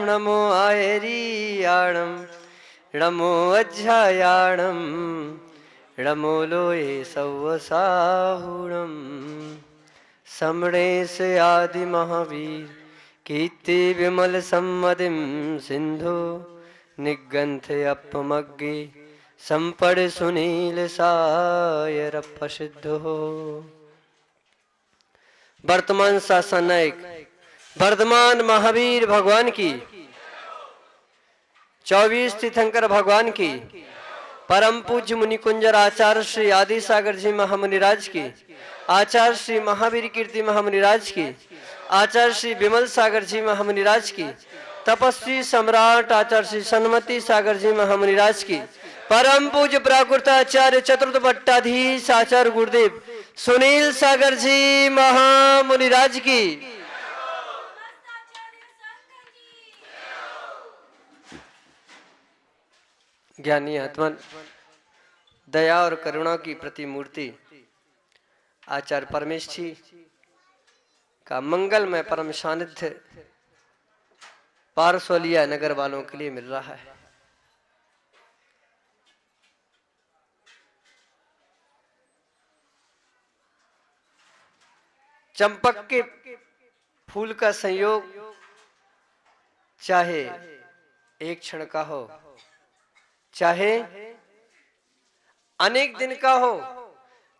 नमो आयरीयाणं नमो अज्झायाणं नमो लोये सव्वसाहुणं समणेश आदि महावीर कीर्ति विमल सम्मदिं सिंधु निगंथ अपमग्गे संपड़ सुनील सायर प्रसिद्ध हो। वर्तमान शासन नायक वर्धमान महावीर भगवान की 24 तीर्थंकर भगवान की परम पूज्य मुनि कुंजर आचार्य श्री आदि सागर जी महामुनिराज की आचार्य श्री महावीर कीर्ति महामुनिराज की आचार्य श्री विमल सागर जी महामुनिराज की तपस्वी सम्राट आचार्य श्री सन्मति सागर जी महामुनिराज की परम पूज्य प्राकृताचार्य चतुर्थ भट्टाधीश आचार्य गुरुदेव सुनील सागर जी महामुनिराज की ज्ञानी आत्मा दया और करुणा की प्रतिमूर्ति आचार्य परमेश जी का मंगलमय परम सानिध्य पारसोलिया नगर वालों के लिए मिल रहा है। चंपक के फूल का संयोग चाहे एक क्षण का हो चाहे अनेक दिन का हो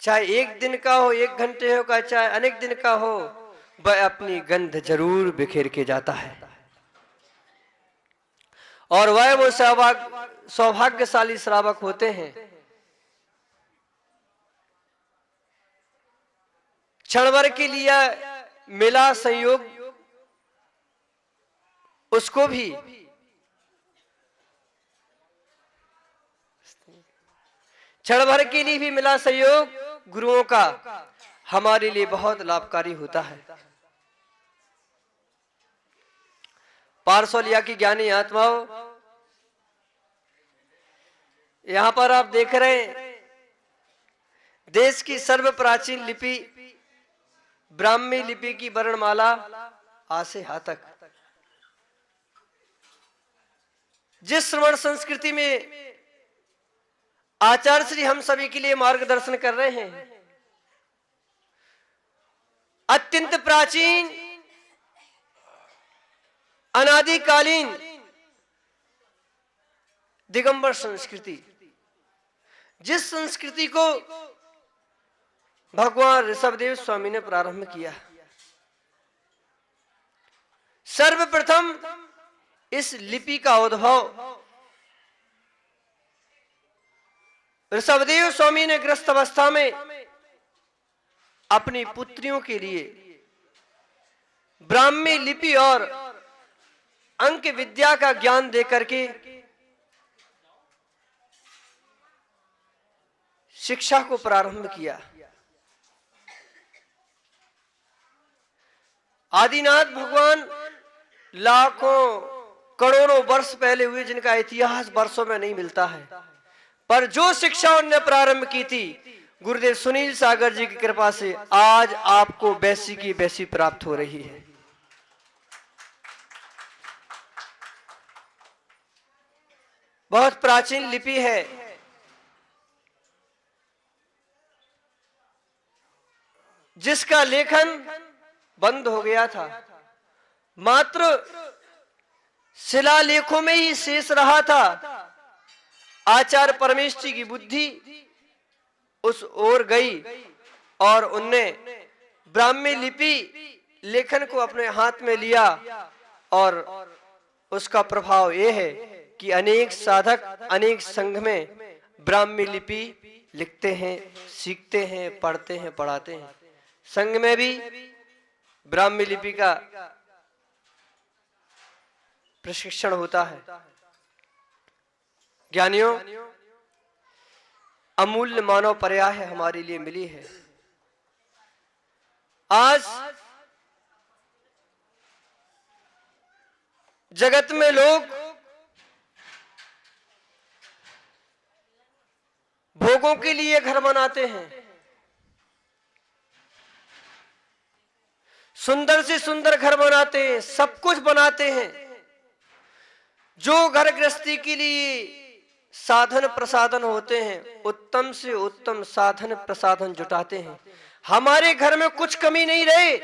चाहे एक दिन का हो एक घंटे हो का चाहे अनेक दिन का हो वह अपनी गंध जरूर बिखेर के जाता है और वह वो सौभाग्यशाली श्रावक होते हैं क्षण भर के लिए मिला संयोग उसको भी क्षण भर के लिए भी मिला सहयोग गुरुओं का हमारे लिए बहुत लाभकारी होता है। पारसोलिया की ज्ञानी आत्माओं यहां पर आप देख रहे हैं देश की सर्व प्राचीन लिपि ब्राह्मी लिपि की वर्णमाला आ से हा तक जिस श्रवण संस्कृति में आचार्य श्री हम सभी के लिए मार्गदर्शन कर रहे हैं अत्यंत प्राचीन अनादिकालीन दिगंबर संस्कृति जिस संस्कृति को भगवान ऋषभदेव स्वामी ने प्रारंभ किया सर्वप्रथम इस लिपि का उद्भव ऋषभदेव स्वामी ने ग्रस्त अवस्था में अपनी पुत्रियों के लिए ब्राह्मी लिपि और अंक विद्या का ज्ञान देकर के शिक्षा को प्रारंभ किया। आदिनाथ भगवान लाखों करोड़ों वर्ष पहले हुए जिनका इतिहास वर्षों में नहीं मिलता है पर जो शिक्षा उन्होंने प्रारंभ की थी गुरुदेव सुनील सागर जी की कृपा से आज आपको वैसी की वैसी प्राप्त हो रही है। बहुत प्राचीन लिपि है जिसका लेखन बंद हो गया था मात्र शिलालेखों में ही शेष रहा था। आचार्य परमेश जी की बुद्धि उस ओर गई और उनने ब्राह्मी लिपि लेखन को अपने हाथ में लिया और उसका प्रभाव यह है कि अनेक साधक अनेक संघ में ब्राह्मी लिपि लिखते हैं सीखते हैं पढ़ते हैं पढ़ाते हैं। संघ में भी ब्राह्मी लिपि का प्रशिक्षण होता है। ज्ञानियों अमूल्य मानव पर्याय हमारे लिए मिली है। आज जगत में लोग भोगों के लिए घर बनाते हैं, सुंदर से सुंदर घर बनाते हैं, सब कुछ बनाते हैं जो घर गृहस्थी के लिए साधन प्रसाधन होते हैं, उत्तम से उत्तम साधन प्रसाधन जुटाते हैं। हमारे घर में कुछ कमी नहीं रहे।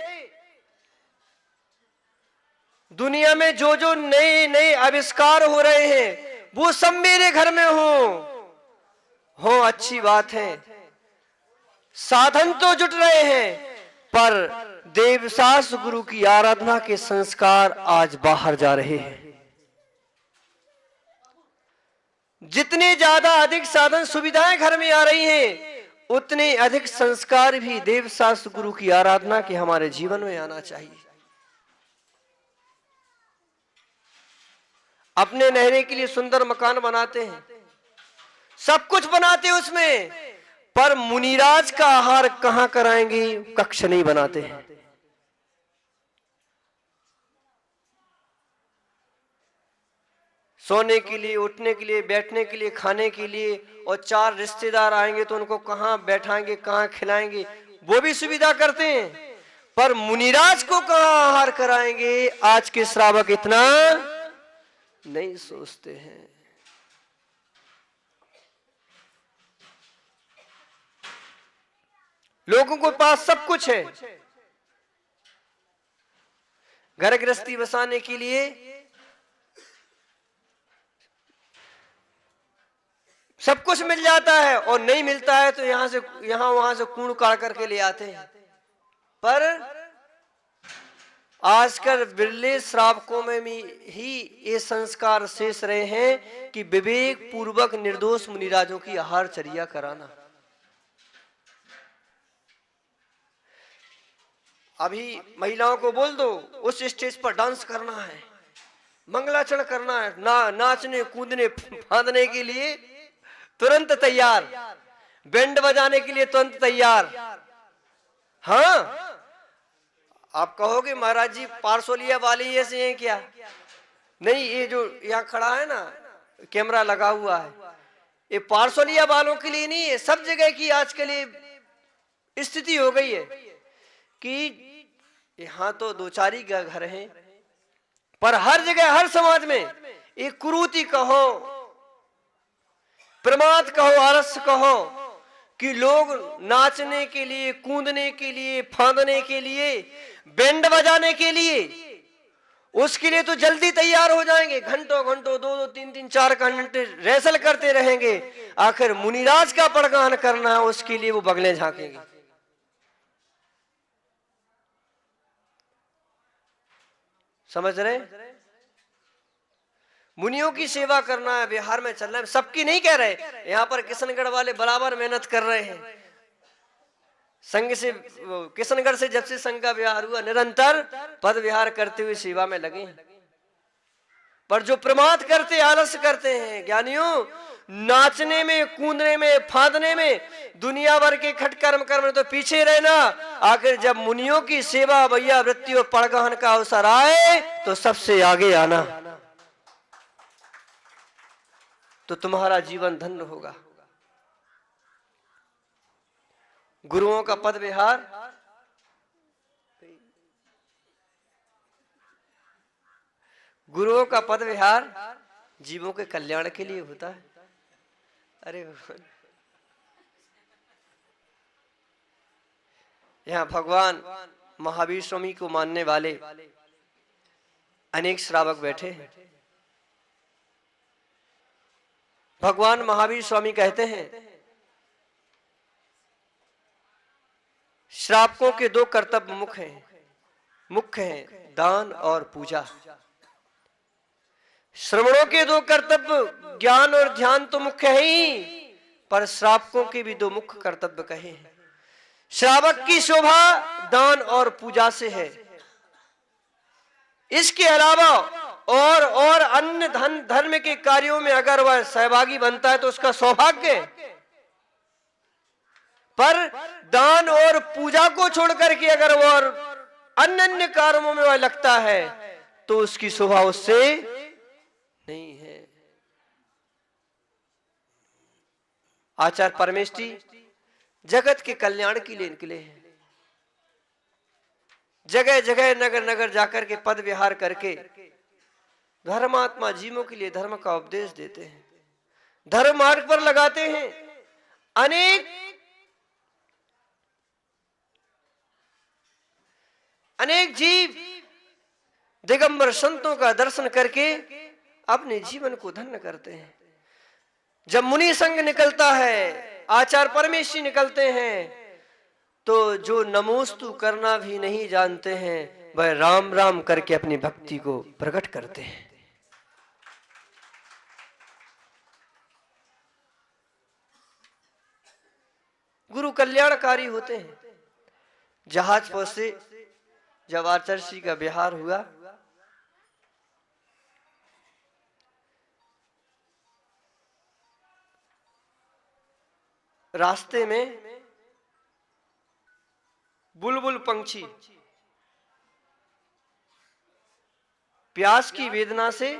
दुनिया में जो जो नए नए आविष्कार हो रहे हैं वो सब मेरे घर में हो अच्छी बात है। साधन तो जुट रहे हैं, पर देवसास गुरु की आराधना के संस्कार आज बाहर जा रहे हैं। जितने ज्यादा अधिक साधन सुविधाएं घर में आ रही हैं, उतने अधिक संस्कार भी देवसास गुरु की आराधना के हमारे जीवन में आना चाहिए। अपने रहने के लिए सुंदर मकान बनाते हैं, सब कुछ बनाते हैं उसमें, पर मुनिराज का आहार कहां कराएंगे? कक्ष नहीं बनाते हैं। सोने के लिए, उठने के लिए, बैठने के लिए, खाने के लिए, और 4 रिश्तेदार आएंगे तो उनको कहां बैठाएंगे, कहां खिलाएंगे, वो भी सुविधा करते हैं, पर मुनिराज को कहां आहार कराएंगे? आज के श्रावक इतना नहीं सोचते हैं। लोगों के पास सब कुछ है, घर गृहस्थी बसाने के लिए सब कुछ मिल जाता है, और नहीं मिलता है तो यहां वहां से कूड़ काट करके ले आते हैं। पर आजकल बिरले श्रावकों में ही ये संस्कार शेष रहे हैं कि विवेक पूर्वक निर्दोष मुनिराजों की आहार चर्या कराना। अभी महिलाओं को बोल दो उस स्टेज पर डांस करना है, मंगलाचरण करना है, नाचने कूदने फांदने के लिए तुरंत तैयार, बैंड बजाने के लिए तुरंत तैयार। हाँ, आप कहोगे महाराज जी पारसोलिया वाले ऐसे हैं क्या? नहीं, ये जो यहाँ खड़ा है ना, कैमरा लगा हुआ है, ये पारसोलिया वालों के लिए नहीं है। सब जगह की आजकल ये स्थिति हो गई है कि यहाँ तो 2-4 घर हैं, पर हर जगह हर समाज में एक कुरीति कहो, प्रमाद कहो, आलस्य कहो कि लोग नाचने के लिए, कूदने के लिए, फांदने के लिए, बैंड बजाने के लिए, उसके लिए तो जल्दी तैयार हो जाएंगे, घंटों घंटों 2-2, 3-3, 4 घंटे रेसल करते रहेंगे। आखिर मुनिराज का पड़गान करना है, उसके लिए वो बगले झांकेंगे। समझ रहे? मुनियों की सेवा करना है, बिहार में चलना है, सबकी नहीं कह रहे। यहाँ पर किशनगढ़ वाले बराबर मेहनत कर रहे हैं। संघ से, किशनगढ़ से जब से संघ का विहार हुआ, निरंतर पद विहार करते हुए सेवा में लगे। पर जो प्रमाद करते, आलस्य करते हैं ज्ञानियों, नाचने में, कूदने में, फांदने में, दुनिया भर के खटकर्म कर्म तो पीछे रहना। आखिर जब मुनियों की सेवा, भैया वृत्ति और पड़गान का अवसर आए तो सबसे आगे आना, तो तुम्हारा जीवन धन्य होगा। गुरुओं का पद विहार, गुरुओं का पद विहार जीवों के कल्याण के लिए होता है। अरे यहाँ भगवान महावीर स्वामी को मानने वाले अनेक श्रावक बैठे हैं। भगवान महावीर स्वामी कहते हैं, श्रावकों के 2 कर्तव्य मुख्य हैं, दान और पूजा। श्रवणों के 2 कर्तव्य ज्ञान और ध्यान तो मुख्य है ही, पर श्रावकों के भी 2 मुख्य कर्तव्य कहे हैं। श्रावक की शोभा दान और पूजा से है। इसके अलावा और अन्य धर्म के कार्यों में अगर वह सहभागी बनता है तो उसका सौभाग्य है, पर दान और पूजा को छोड़कर के अगर वह अन्य कार्यों में वह लगता है तो उसकी शोभा उससे नहीं है। आचार्य परमेष्ठी जगत के कल्याण के लिए निकले हैं। जगह जगह नगर नगर जाकर के पद विहार करके धर्मात्मा जीवों के लिए धर्म का उपदेश देते हैं, धर्म मार्ग पर लगाते हैं। अनेक अनेक जीव दिगंबर संतों का दर्शन करके अपने जीवन को धन्य करते हैं। जब मुनि संघ निकलता है, आचार्य परमेश्वरी निकलते हैं, तो जो नमोस्तु करना भी नहीं जानते हैं वह राम राम करके अपनी भक्ति को प्रकट करते हैं। गुरु कल्याणकारी होते हैं। जहाज पर से जब आचार्य का विहार हुआ, रास्ते में बुलबुल पंछी प्यास की वेदना से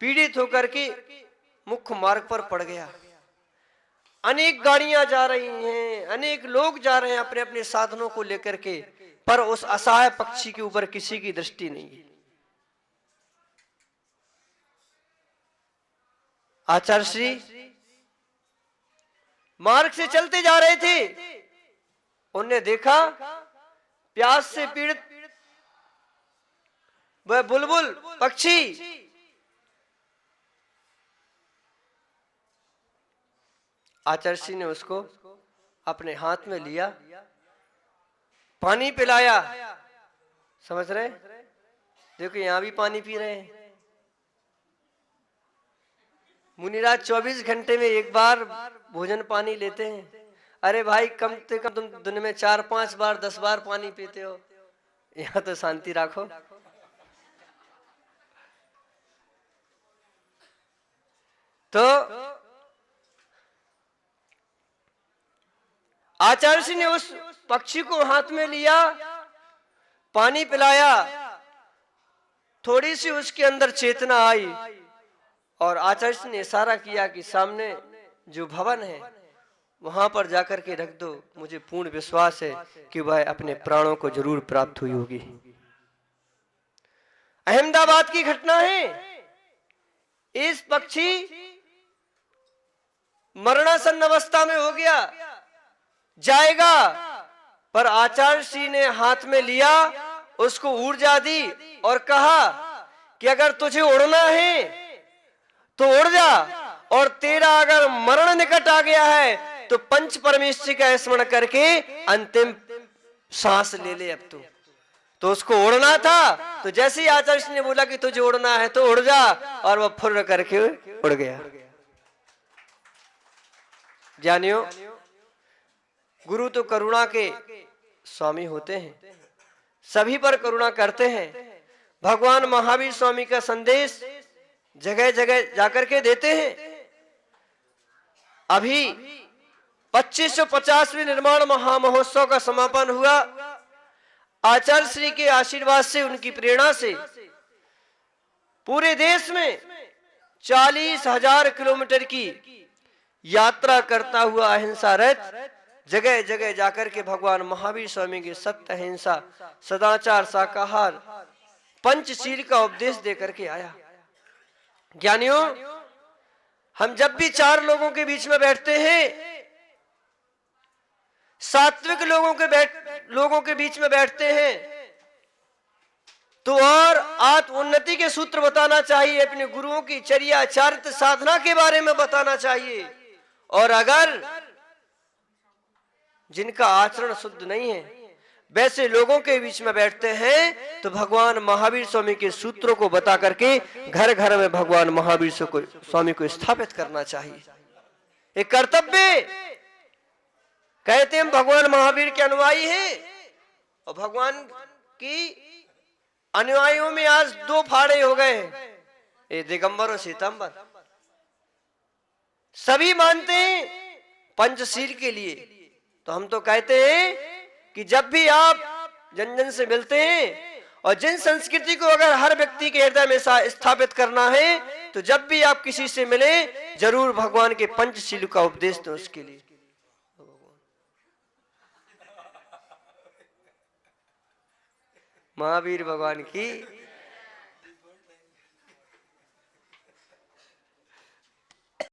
पीड़ित होकर के मुख्य मार्ग पर पड़ गया। अनेक गाड़ियां जा रही हैं, अनेक लोग जा रहे हैं अपने अपने साधनों को लेकर के, पर उस असहाय पक्षी के ऊपर किसी की दृष्टि नहीं है। आचार्य श्री मार्ग से चलते जा रहे थे, उन्हें देखा प्यास से पीड़ित वह बुलबुल पक्षी आचार्य ने उसको अपने हाथ में लिया, पानी पिलाया। समझ रहे? देखो यहां भी पानी पी रहे हैं। मुनिराज 24 घंटे में एक बार भोजन पानी लेते हैं। अरे भाई कम से कम तुम दिन में 4-5 बार 10 बार पानी पीते हो, यहाँ तो शांति रखो। तो आचार्य जी ने उस पक्षी को हाथ में लिया, पानी पिलाया, थोड़ी सी उसके अंदर चेतना आई और आचार्य ने इशारा किया कि सामने जो भवन है वहां पर जाकर के रख दो, मुझे पूर्ण विश्वास है कि वह अपने प्राणों को जरूर प्राप्त हुई होगी। अहमदाबाद की घटना है। इस पक्षी मरणासन अवस्था में हो गया, जाएगा, पर आचार्य श्री ने हाथ में लिया, उसको ऊर्जा दी और कहा कि अगर तुझे उड़ना है तो उड़ जा, और तेरा अगर मरण निकट आ गया है तो पंच परमेश्वरी का स्मरण करके अंतिम सांस ले ले। अब तो उसको उड़ना था, तो जैसे ही आचार्य ने बोला कि तुझे उड़ना है तो उड़ जा, और वह फुर्र करके उड़ गया। जानियो, गुरु तो करुणा के स्वामी होते हैं, सभी पर करुणा करते हैं। भगवान महावीर स्वामी का संदेश जगह जगह जाकर के देते हैं। अभी 2550वें निर्माण महामहोत्सव का समापन हुआ। आचार्य श्री के आशीर्वाद से, उनकी प्रेरणा से पूरे देश में 40,000 किलोमीटर की यात्रा करता हुआ अहिंसा रथ जगह जगह जाकर के भगवान महावीर स्वामी के सत्य, अहिंसा, सदाचार, शाकाहार, पंचशील का उपदेश देकर के आया। ज्ञानियों, हम जब भी 4 लोगों के बीच में बैठते हैं, सात्विक लोगों के बीच में बैठते हैं, तो और आत्म उन्नति के सूत्र बताना चाहिए, अपने गुरुओं की चर्या, चरित्र, साधना के बारे में बताना चाहिए। और अगर जिनका आचरण शुद्ध नहीं है वैसे लोगों के बीच में बैठते हैं, तो भगवान महावीर स्वामी के सूत्रों को बता करके घर घर में भगवान महावीर स्वामी को स्थापित करना चाहिए। एक कर्तव्य। कहते हैं भगवान महावीर के अनुयायी हैं, और भगवान की अनुयायियों में आज 2 फाड़े हो गए हैं, ये दिगंबर और श्वेतांबर। सभी मानते हैं पंचशील के लिए, तो हम तो कहते हैं कि जब भी आप जन जन से मिलते हैं, और जिन संस्कृति को अगर हर व्यक्ति के हृदय में स्थापित करना है, तो जब भी आप किसी से मिले जरूर भगवान के पंचशील का उपदेश दें उसके लिए। महावीर भगवान की